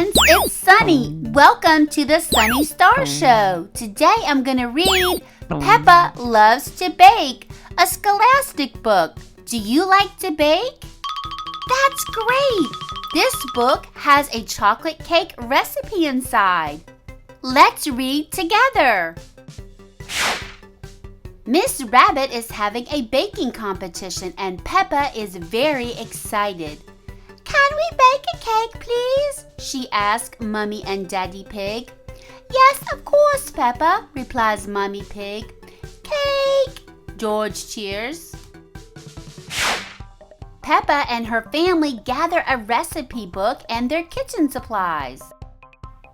friends, it's Sunny. Welcome to the Sunny Star Show. Today I'm going to read Peppa Loves to Bake, a scholastic book. Do you like to bake? That's great! This book has a chocolate cake recipe inside. Let's read together. Miss Rabbit is having a baking competition and Peppa is very excited. Can we bake a cake, please? She asked Mummy and Daddy Pig. Yes, of course, Peppa, replies Mummy Pig. Cake! George cheers. Peppa and her family gather a recipe book and their kitchen supplies.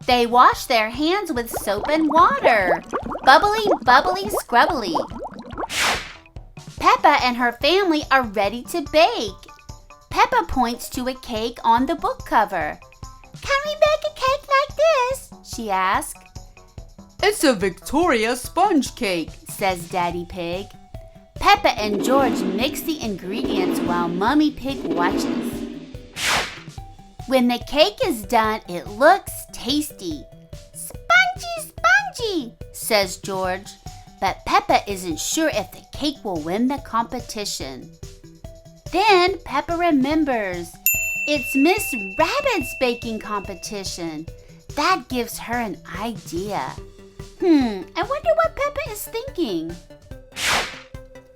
They wash their hands with soap and water. Bubbly, bubbly, scrubbly. Peppa and her family are ready to bake. Peppa points to a cake on the book cover. Can we bake a cake like this? She asks. It's a Victoria sponge cake, says Daddy Pig. Peppa and George mix the ingredients while Mummy Pig watches. When the cake is done, it looks tasty. Spongy, spongy, says George. But Peppa isn't sure if the cake will win the competition. Then Peppa remembers. It's Miss Rabbit's baking competition. That gives her an idea. I wonder what Peppa is thinking.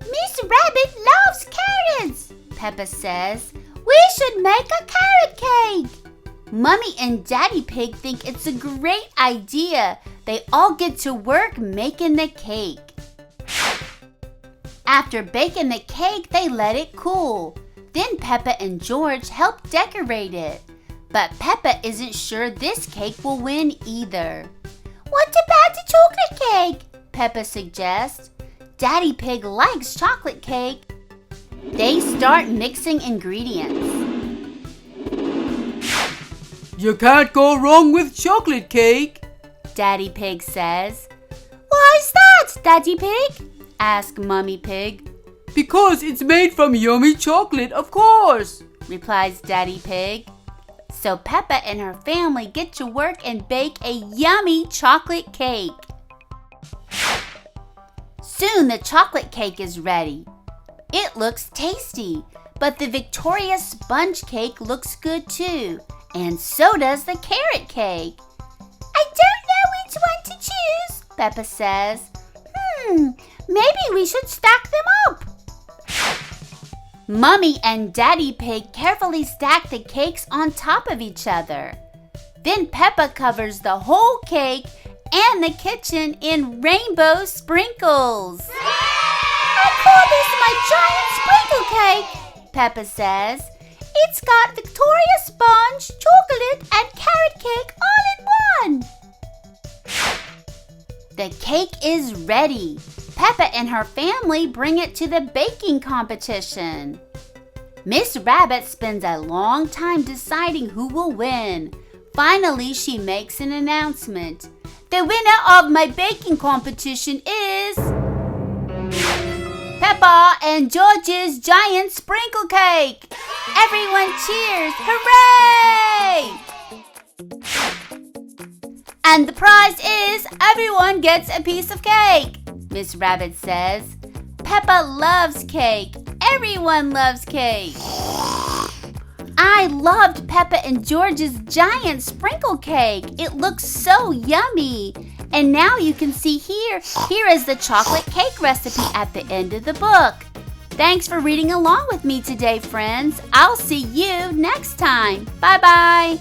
Miss Rabbit loves carrots, Peppa says. We should make a carrot cake. Mummy and Daddy Pig think it's a great idea. They all get to work making the cake. After baking the cake, they let it cool. Then Peppa and George help decorate it. But Peppa isn't sure this cake will win either. What about the chocolate cake? Peppa suggests. Daddy Pig likes chocolate cake. They start mixing ingredients. You can't go wrong with chocolate cake, Daddy Pig says. Why's that, Daddy Pig? Asks Mummy Pig. Because it's made from yummy chocolate, of course, replies Daddy Pig. So Peppa and her family get to work and bake a yummy chocolate cake. Soon the chocolate cake is ready. It looks tasty, but the Victoria sponge cake looks good too, and so does the carrot cake. I don't know which one to choose, Peppa says. Maybe we should stack them up. Mummy and Daddy Pig carefully stack the cakes on top of each other. Then Peppa covers the whole cake and the kitchen in rainbow sprinkles. I call this my giant sprinkle cake, Peppa says. It's got Victoria sponge, chocolate, and carrot cake all in one. The cake is ready. Peppa and her family bring it to the baking competition. Miss Rabbit spends a long time deciding who will win. Finally, she makes an announcement. The winner of my baking competition is Peppa and George's giant sprinkle cake. Everyone cheers. Hooray! And the prize is everyone gets a piece of cake, Miss Rabbit says. Peppa loves cake. Everyone loves cake. I loved Peppa and George's giant sprinkle cake. It looks so yummy. And now you can see here is the chocolate cake recipe at the end of the book. Thanks for reading along with me today, friends. I'll see you next time. Bye-bye.